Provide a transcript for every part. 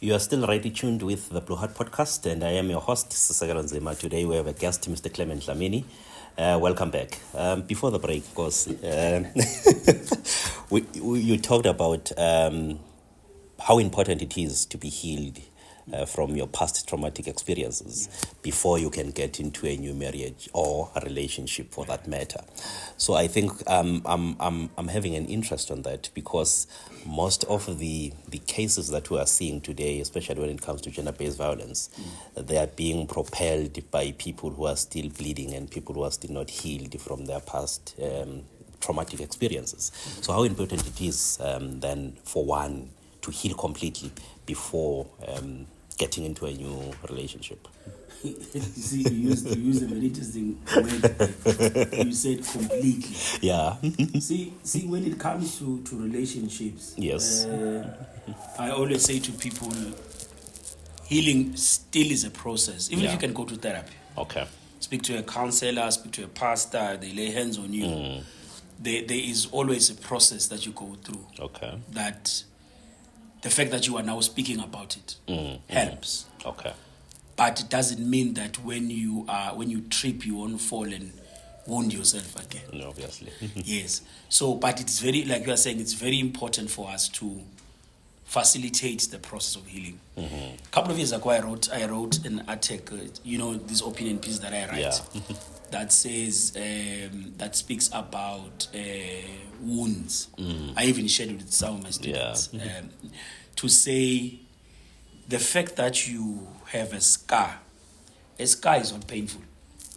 You are still rightly tuned with the Blue Heart Podcast, and I am your host, Sisekelo Nzima. Today we have a guest, Mr. Clement Dlamini. Welcome back. Before the break, of course, you talked about how important it is to be healed from your past traumatic experiences before you can get into a new marriage or a relationship, for that matter. So I think I'm having an interest on that, because most of the cases that we are seeing today, especially when it comes to gender-based violence, they are being propelled by people who are still bleeding and people who are still not healed from their past traumatic experiences. So how important it is then for one to heal completely before getting into a new relationship. You see, you used a very interesting word. You said completely. Yeah. see, when it comes to relationships, yes, I always say to people, healing still is a process. Even if you can go to therapy. Okay. Speak to a counselor, speak to a pastor, they lay hands on you. There is always a process that you go through. Okay. That the fact that you are now speaking about it helps. Okay. But it doesn't mean that when you trip, you won't fall and wound yourself again. No, obviously. Yes. So, but it's very, like you are saying, it's very important for us to facilitate the process of healing. A couple of years ago, I wrote an article, this opinion piece that I write, that says, that speaks about wounds. I even shared it with some of my students. To say, the fact that you have a scar is not painful.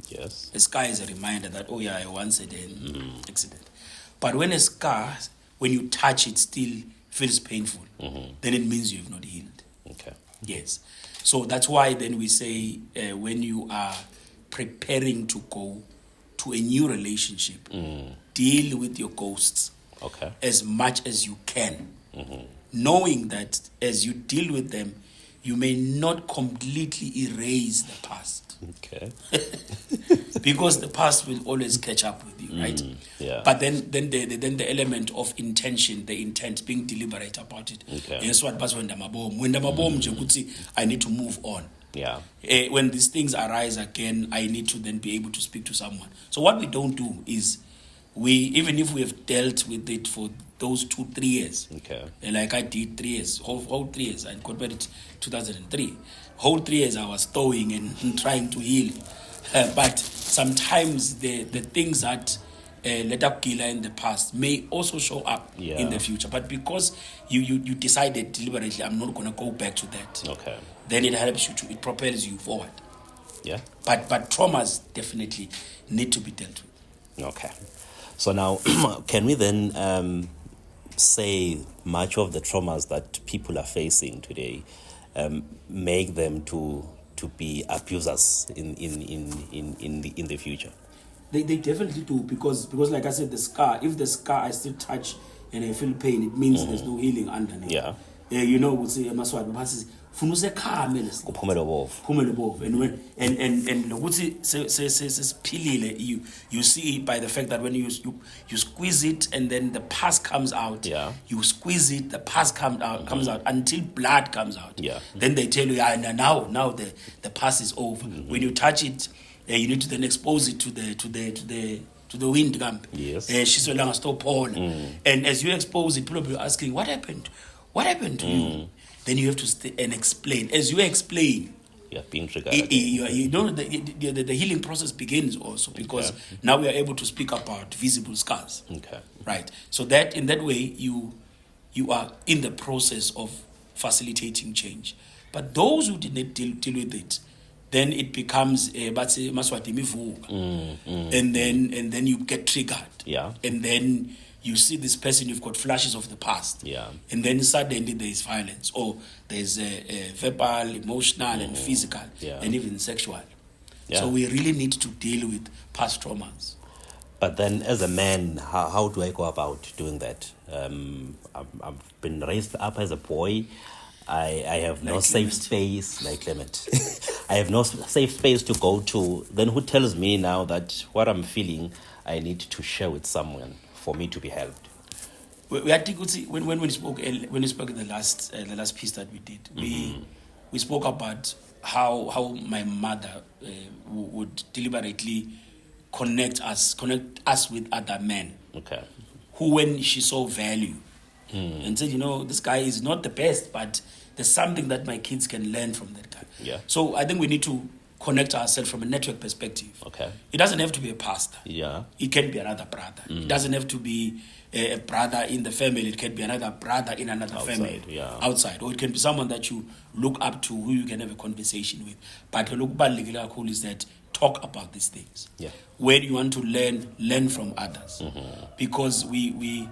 Yes. A scar is a reminder that, I once had an accident. But when a scar, when you touch it, still feels painful, then it means you have not healed. Okay. Yes. So that's why then we say, when you are preparing to go to a new relationship, deal with your ghosts as much as you can. Knowing that as you deal with them, you may not completely erase the past. Okay. Because the past will always catch up with you, right? Yeah. But then the element of intention, the intent, being deliberate about it. Okay. Yes, what when I need to move on. Yeah. When these things arise again, I need to then be able to speak to someone. So what we don't do is, even if we have dealt with it for those 2-3 years, like I did 3 years, whole 3 years, I got married 2003. Whole 3 years I was stowing and trying to heal. But sometimes the things that let up killer in the past may also show up in the future. But because you decided deliberately, I'm not going to go back to that. Then it helps you it propels you forward. Yeah. But traumas definitely need to be dealt with. Okay. So now, can we then say much of the traumas that people are facing today make them to be abusers in the future? They definitely do, because like I said, the scar. If the scar I still touch and I feel pain, it means there's no healing underneath. Yeah. We'll say Maswati passes. Kuphumele bovu. And lokuthi you see it by the fact that when you squeeze it and then the pus comes out. Yeah. You squeeze it, the pus comes out until blood comes out. Yeah. Then they tell you, now the pus is over. When you touch it, you need to then expose it to the wind camp. Yes. She's no stop on. And as you expose it, people will be asking, what happened? What happened to you? Then you have to stay and explain. As you explain, you're being triggered. The healing process begins also, because now we are able to speak about visible scars. Okay. Right. So that in that way you are in the process of facilitating change. But those who did not deal with it, then it becomes and then you get triggered. Yeah. And then you see this person, you've got flashes of the past. Yeah. And then suddenly there is violence, or there's verbal, emotional, and physical, and even sexual. Yeah. So we really need to deal with past traumas. But then as a man, how do I go about doing that? I've been raised up as a boy. I have no safe space, like Clement. I have no safe space to go to. Then who tells me now that what I'm feeling, I need to share with someone for me to be helped? we had to see when we spoke in the last piece that we did. We spoke about how my mother would deliberately connect us with other men. Okay. Who, when she saw value, and said, this guy is not the best, but there's something that my kids can learn from that guy. Yeah. So I think we need to connect ourselves from a network perspective. Okay. It doesn't have to be a pastor. Yeah. It can be another brother. It doesn't have to be a brother in the family. It can be another brother in another family. Yeah. Outside. Or it can be someone that you look up to, who you can have a conversation with. But look cool is that talk about these things. Yeah. When you want to learn from others. Because we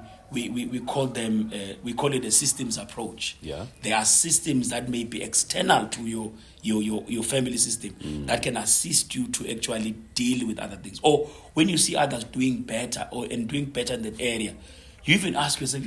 call them we call it a systems approach. Yeah. There are systems that may be external to your family system that can assist you to actually deal with other things. Or when you see others doing better and doing better in that area, you even ask yourself,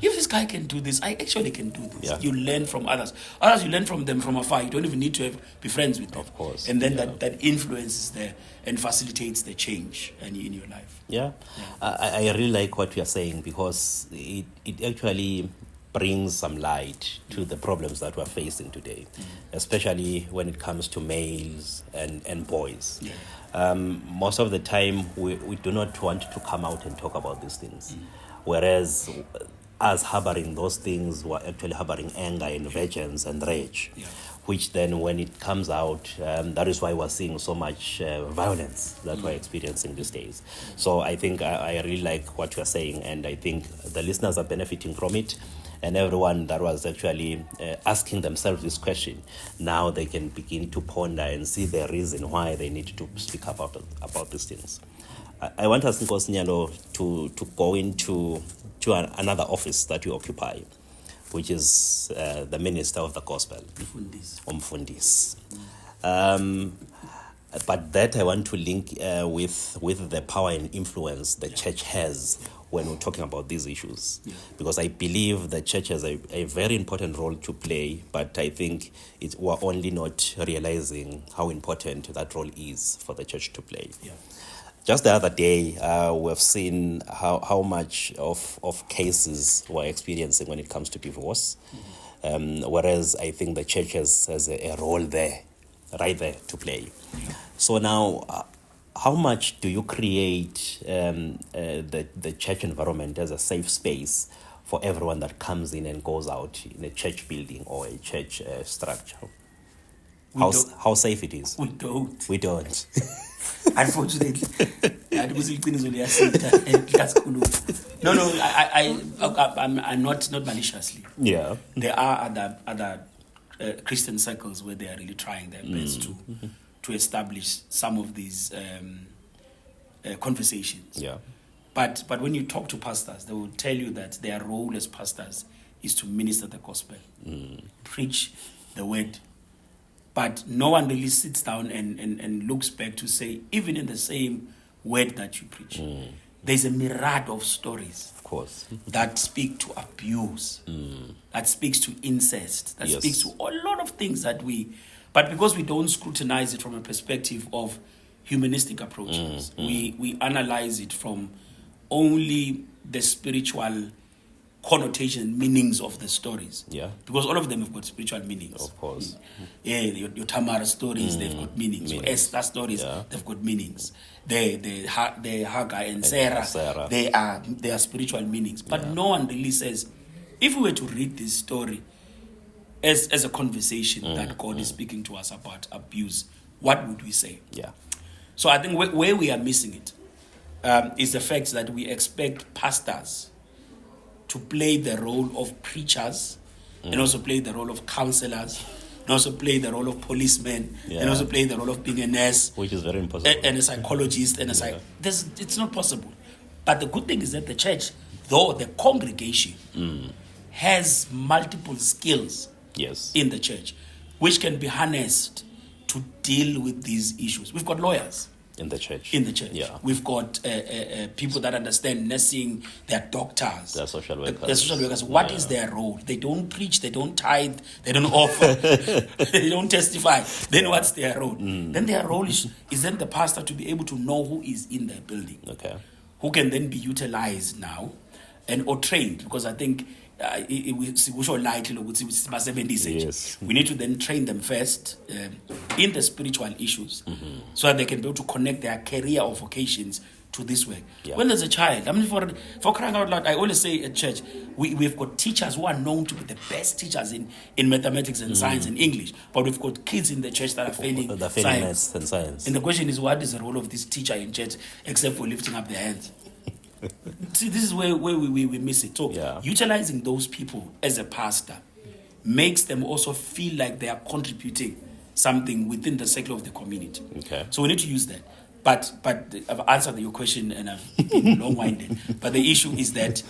if this guy can do this, I actually can do this. Yeah. You learn from others. Others, you learn from them from afar. You don't even need to be friends with them. Of course. And then that influence is there and facilitates the change in your life. Yeah. I really like what you are saying, because it actually brings some light to the problems that we're facing today, especially when it comes to males and boys. Yeah. Most of the time, we do not want to come out and talk about these things, whereas us harboring those things, we're actually harboring anger and vengeance and rage, which then when it comes out, that is why we're seeing so much violence that we're experiencing these days. So I think I really like what you're saying, and I think the listeners are benefiting from it, and everyone that was actually asking themselves this question, now they can begin to ponder and see the reason why they need to speak about these things. I want us, Nkosinyalo, to go into another office that you occupy, which is the Minister of the Gospel, Umfundisi. But that I want to link with the power and influence the church has when we're talking about these issues. Because I believe the church has a very important role to play, but I think we're only not realizing how important that role is for the church to play. Yeah. Just the other day, we've seen how much of cases we're experiencing when it comes to divorce, whereas I think the church has a role there, right there to play. Yeah. So now, how much do you create the church environment as a safe space for everyone that comes in and goes out in a church building or a church structure? How safe it is? We don't. We don't. Unfortunately. No, I'm not maliciously. Yeah. There are other Christian circles where they are really trying their best to establish some of these conversations. Yeah. But when you talk to pastors, they will tell you that their role as pastors is to minister the gospel, preach the word. But no one really sits down and looks back to say, even in the same word that you preach, there's a myriad of stories, of course, that speak to abuse, that speaks to incest, that speaks to a lot of things but because we don't scrutinize it from a perspective of humanistic approaches, we analyze it from only the spiritual connotation, meanings of the stories. Yeah. Because all of them have got spiritual meanings. Of course. Yeah, your Tamara stories, they've got meanings. Your Esther stories, they've got meanings. The Hagar and Sarah, they are spiritual meanings. But no one really says, if we were to read this story as a conversation that God is speaking to us about abuse, what would we say? Yeah. So I think where we are missing it is the fact that we expect pastors to play the role of preachers and also play the role of counselors and also play the role of policemen and also play the role of being a nurse, which is very impossible, and a psychologist and it's not possible. But the good thing is that the church, though the congregation has multiple skills in the church which can be harnessed to deal with these issues. We've got lawyers in the church. Yeah. We've got people that understand nursing, they're doctors. They're social workers. What is their role? They don't preach, they don't tithe, they don't offer, they don't testify. Then what's their role? Then their role is then the pastor to be able to know who is in their building. Okay. Who can then be utilized now and or trained, because I think we lightly Yes. we need to then train them first in the spiritual issues, so that they can be able to connect their career or vocations to this work. Yeah. When there's a child, I mean, for crying out loud, I always say at church, we've got teachers who are known to be the best teachers in mathematics and science and English, but we've got kids in the church that are failing maths and science. And the question is, what is the role of this teacher in church except for lifting up their hands? See, this is where we miss it. So utilizing those people as a pastor makes them also feel like they are contributing something within the circle of the community. Okay. So we need to use that. But I've answered your question and I've been long-winded. But the issue is that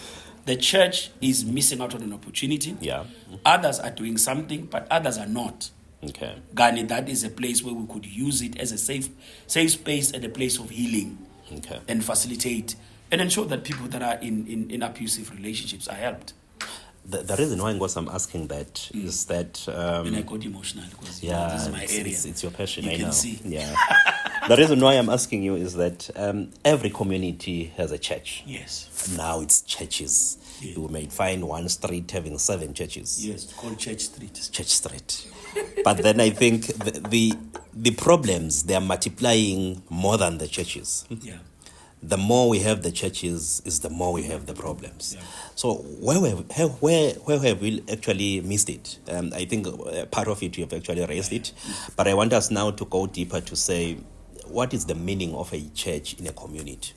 the church is missing out on an opportunity. Yeah. Others are doing something, but others are not. Okay. Ghani, that is a place where we could use it as a safe space and a place of healing. Okay. And facilitate and ensure that people that are in abusive relationships are helped. The reason why I'm asking that is that and I got emotional because this is my area. It's your passion. You I can know. see. Yeah. The reason why I'm asking you is that every community has a church. Yes. Now it's churches. Yeah. You may find one street having 7 churches. Yes, called Church Street. Church Street. But then I think the problems, they are multiplying more than the churches. Yeah. The more we have the churches, is the more we have the problems. Yeah. So where have we actually missed it? I think part of it you have actually raised it, but I want us now to go deeper to say, what is the meaning of a church in a community?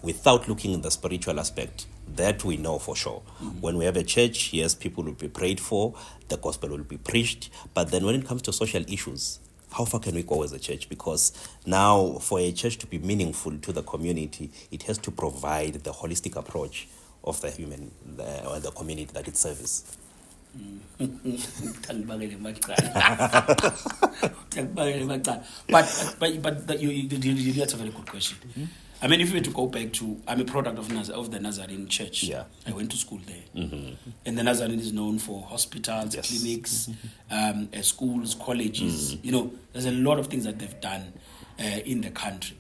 Without looking at the spiritual aspect, that we know for sure. When we have a church, yes, people will be prayed for, the gospel will be preached, but then when it comes to social issues, how far can we go as a church? Because now, for a church to be meaningful to the community, it has to provide the holistic approach of the or the community that it serves. But that's a very good question. I mean, if we were to go back to, I'm a product of the Nazarene Church. Yeah. I went to school there. And the Nazarene is known for hospitals, clinics, schools, colleges. You know, there's a lot of things that they've done in the country.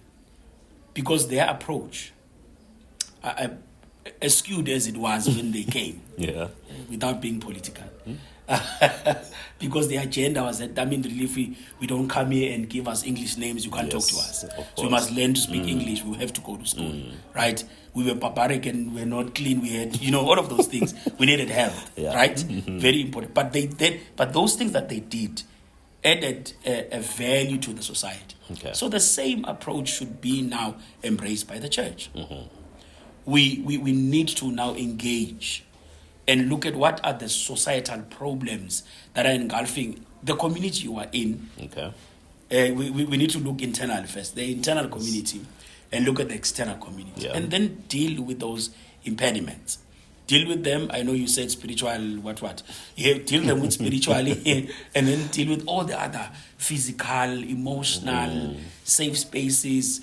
Because their approach, as skewed as it was when they came, without being political, because the agenda was that, I mean, really, if we don't come here and give us English names, you can't talk to us. So we must learn to speak English. We have to go to school, right? We were barbaric and we were not clean. We had, all of those things. We needed help, right? Very important. But those things that they did added a value to the society. Okay. So the same approach should be now embraced by the church. We need to now engage and look at what are the societal problems that are engulfing the community you are in. Okay. We need to look internal first, the internal community, and look at the external community, and then deal with those impediments. Deal with them. I know you said spiritual, what? Yeah, deal them with spiritually, and then deal with all the other physical, emotional, safe spaces,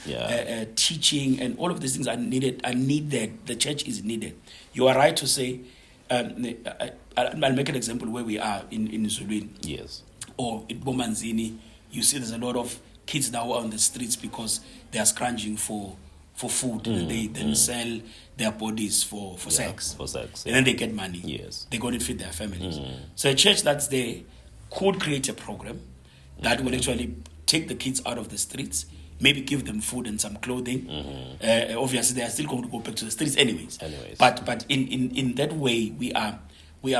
teaching, and all of these things are needed. The church is needed. You are right to say. I'll make an example where we are in Zuluini. Yes. Or in Bomanzini, you see there's a lot of kids now on the streets because they are scrounging for food, and they then sell their bodies for sex. For sex. And then they get money. Yes. They go to feed their families. So a church that's there could create a program that will actually take the kids out of the streets, maybe give them food and some clothing. Obviously, they are still going to go back to the streets anyways. But in that way, we are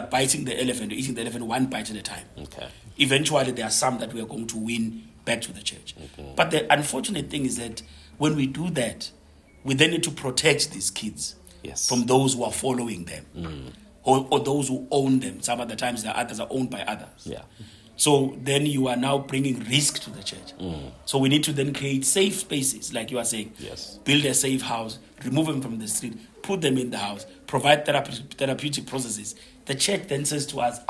biting the elephant, or eating the elephant one bite at a time. Okay. Eventually, there are some that we are going to win back to the church. But the unfortunate thing is that when we do that, we then need to protect these kids from those who are following them, or those who own them. Some of the times, the others are owned by others. Yeah. So then you are now bringing risk to the church. So we need to then create safe spaces, like you are saying. Yes. Build a safe house, remove them from the street, put them in the house, provide therapeutic processes. The church then says to us,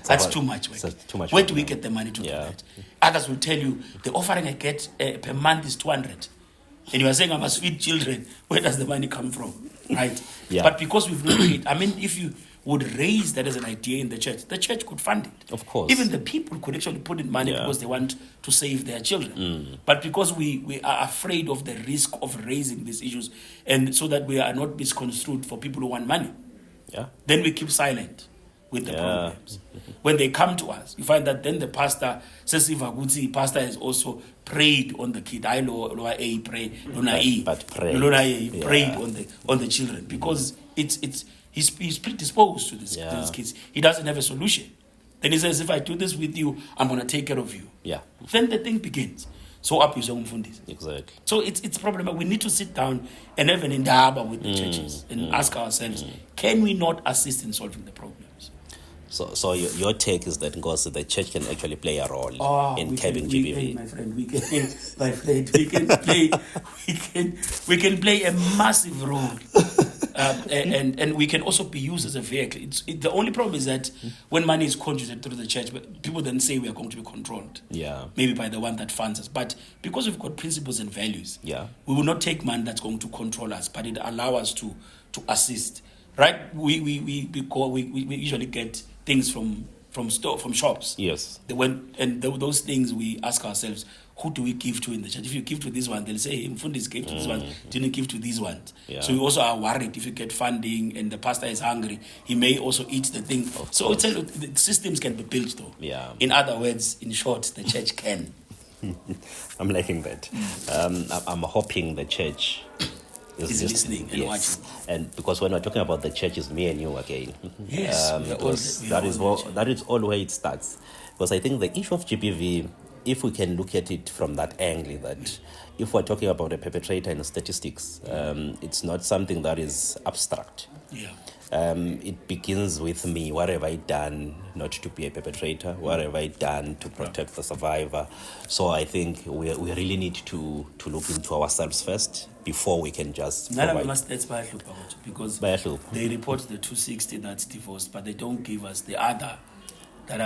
that's too much work. Too much Where work do we now. get the money to do that? Others will tell you, the offering I get per month is 200. And you are saying I must feed children. Where does the money come from? Right? Yeah. But because we've not created, I mean, would raise that as an idea in the church could fund it. Of course. Even the people could actually put in money because they want to save their children. But because we are afraid of the risk of raising these issues, and so that we are not misconstrued for people who want money, then we keep silent with the problems. When they come to us, you find that then the pastor says, pastor has also prayed on the kid. I know pray, but pray. Prayed on the children because he's predisposed to these kids. He doesn't have a solution. Then he says, if I do this with you, I'm going to take care of you. Yeah. Then the thing begins. So up is Exactly. So it's problematic. We need to sit down and have an indaba with the churches and ask ourselves, can we not assist in solving the problems? So your take is that Ngozi, the church can actually play a role in curbing GBV. My friend, we can play a massive role, and we can also be used as a vehicle. The only problem is that when money is contributed through the church, people then say we are going to be controlled. Yeah. Maybe by the one that funds us, but because we've got principles and values, we will not take money that's going to control us, but it allow us to assist. Right? We usually get things from shops. Yes. Those things we ask ourselves, who do we give to in the church? If you give to this one, they'll say, Mfundis gave to this one, didn't give to these ones. Yeah. So we also are worried if you get funding and the pastor is hungry, he may also eat the thing. So the systems can be built though. Yeah. In other words, in short, the church can. I'm liking that. I'm hoping the church is listening and watching. And because when we're talking about the church, it's me and you again. Yes. That is all where it starts. Because I think the issue of GBV, if we can look at it from that angle, that if we're talking about a perpetrator and statistics, it's not something that is abstract. Yeah. It begins with me. What have I done not to be a perpetrator? What have I done to protect the survivor? So I think we really need to look into ourselves first before we can just because they report the 260 that's divorced, but they don't give us the other that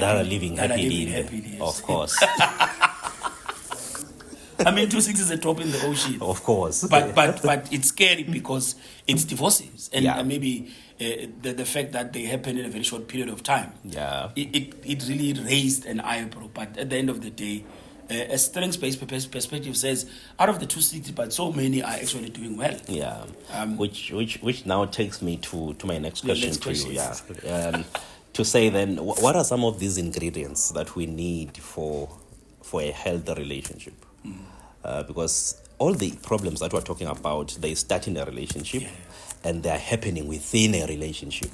are living happily. Of course. I mean, 260 is a drop in the ocean. Of course. But it's scary because it's divorces. And maybe the fact that they happen in a very short period of time. Yeah. It really raised an eyebrow. But at the end of the day, a strengths-based perspective says, out of the 260, but so many are actually doing well. Yeah. Which now takes me to my next question to you. Yeah. To say then, what are some of these ingredients that we need for a healthy relationship? Because all the problems that we're talking about, they start in a relationship and they're happening within a relationship.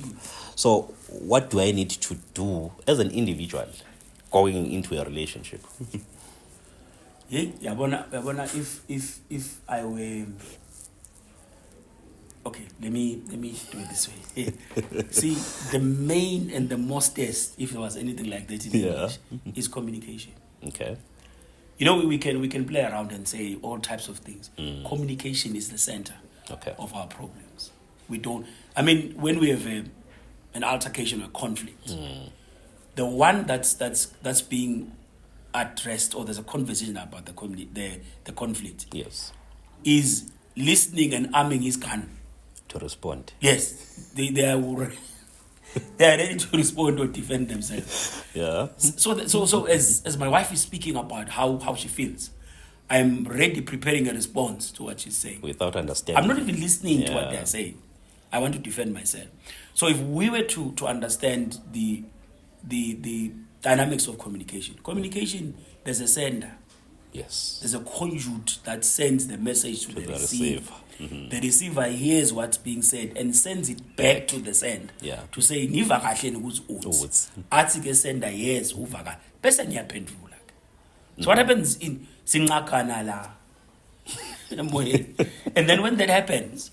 So what do I need to do as an individual going into a relationship? If I were... Okay, let me do it this way. See, the main and the mostest, if there was anything like that in English, is communication. Okay. You know, we can play around and say all types of things. Communication is the center of our problems. When we have an altercation or conflict, the one that's being addressed, or there's a conversation about the conflict, is listening and arming his gun to respond. Yes, they are ready to respond or defend themselves. Yeah. So as my wife is speaking about how she feels, I'm ready preparing a response to what she's saying. Without understanding. I'm not even listening to what they're saying. I want to defend myself. So if we were to understand the dynamics of communication, there's a sender. Yes. There's a conduit that sends the message to the receiver. Mm-hmm. The receiver hears what's being said and sends it back to the sender. To say, ngiva kahle ukuthi athi ke sender yes uva kahle bese ngiyaphendula. So what happens in sinqakana la? And then when that happens,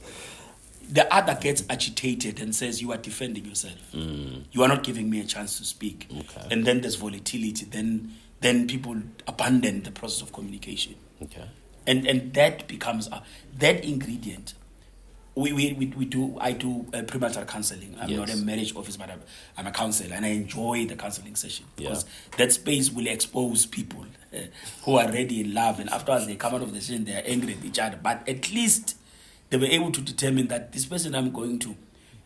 the other gets agitated and says, you are defending yourself. You are not giving me a chance to speak. Okay. And then there's volatility. Then people abandon the process of communication. Okay. And that becomes that ingredient. I do premarital counseling. I'm not a marriage officer, but I'm a counselor, and I enjoy the counseling session because that space will expose people who are already in love, and afterwards they come out of the session, they are angry at each other, but at least they were able to determine that this person I'm going to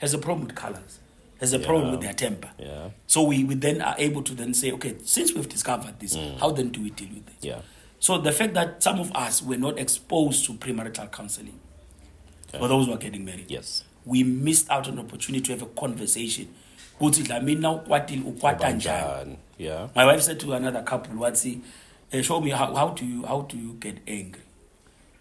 has a problem with colors, has a problem with their temper. Yeah. So we then are able to then say, okay, since we've discovered this, how then do we deal with it? Yeah. So the fact that some of us were not exposed to premarital counseling, for those who are getting married, Yes. we missed out on an opportunity to have a conversation. Yeah. My wife said to another couple, show me how do you get angry?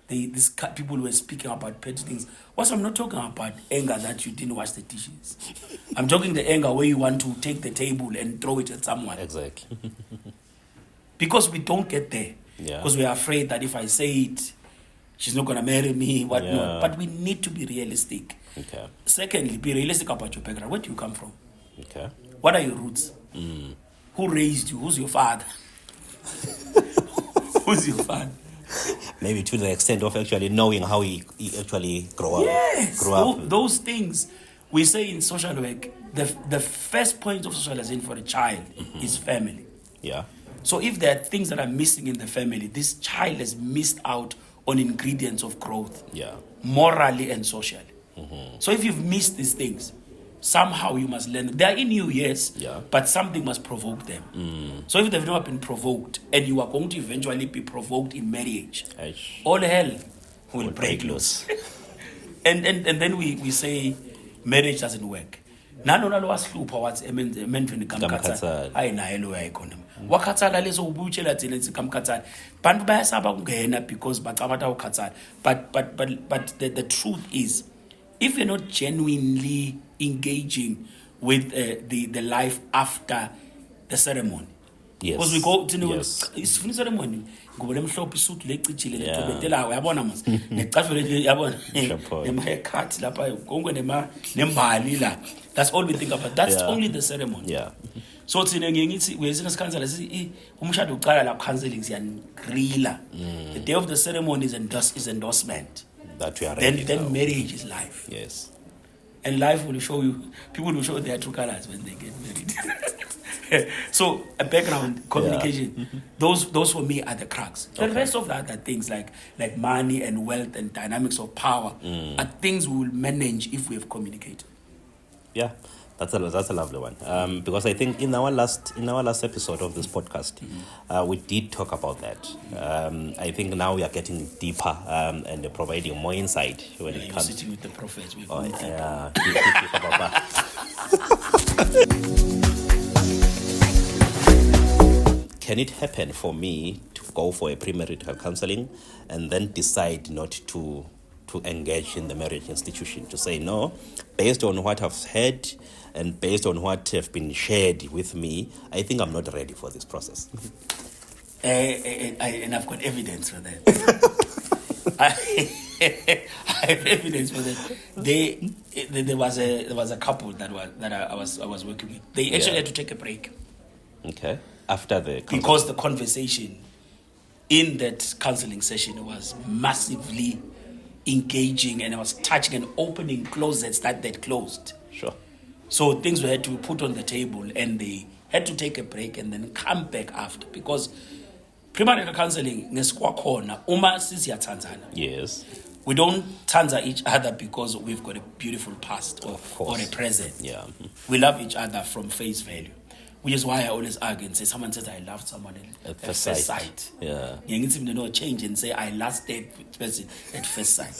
These people were speaking about petty things. I'm not talking about anger that you didn't wash the dishes. I'm talking the anger where you want to take the table and throw it at someone. Exactly. Because we don't get there. Yeah. Because we are afraid that if I say it, she's not going to marry me, whatnot. But we need to be realistic. Okay. Secondly, be realistic about your background. Where do you come from? Okay. What are your roots? Who raised you? Who's your father? Who's your father? Maybe to the extent of actually knowing how he actually grew up. Yes, grew up. those things. We say in social work, the first point of socialization for a child is family. Yeah. So if there are things that are missing in the family, this child has missed out on ingredients of growth, Yeah. morally and socially. So if you've missed these things, somehow you must learn them. They are in you, yes, but something must provoke them. So if they've not been provoked, and you are going to eventually be provoked in marriage, all hell will break loose. and then we say marriage doesn't work. Nanona lo wasihlupha wathi emendweni kamkhathana ayinaye lo yayikhona wakhathala leso ubuyitshela thina ethi kamkhathana bantu bayasaba kungena because bacabata ukhathala but the truth is, if you're not genuinely engaging with the life after the ceremony, because we go to isifuna ceremony ngoba lemhlophe isuthi lecijile lethobetelayo yabona mas necafelo yabona emahaircut lapha konke nembali la. That's all we think about. That's only the ceremony. Yeah. So thina ngiyithi wesina sikhansela sithi umshado uqala la counseling siyangrila. The day of the ceremony is endorsement. That we are ready. Then marriage is life. Yes. And life will show you, people will show their true colors when they get married. So a background, communication, those for me are the crux. The rest of the other things like money and wealth and dynamics of power are things we will manage if we have communicated. Yeah, that's a lovely one. Because I think in our last episode of this podcast, we did talk about that. I think now we are getting deeper and providing more insight when it comes. You're sitting with the prophets. Can it happen for me to go for a premarital counseling and then decide not to engage in the marriage institution, to say no, based on what I've heard and based on what have been shared with me, I think I'm not ready for this process? And I've got evidence for that. I have evidence for that. There was a couple that I was working with. They actually had to take a break. Okay. After because the conversation in that counseling session was massively engaging, and I was touching and opening closets that they'd closed. Sure. So things were had to be put on the table, and they had to take a break and then come back after, because premarital counseling ngesikwakhona uma sisiyatanzana. Yes. We don't tanza each other because we've got a beautiful past or a present. Yeah. We love each other from face value. Which is why I always argue and say, someone says I loved someone at first sight. Yeah. You need to change and say I lasted person at first sight.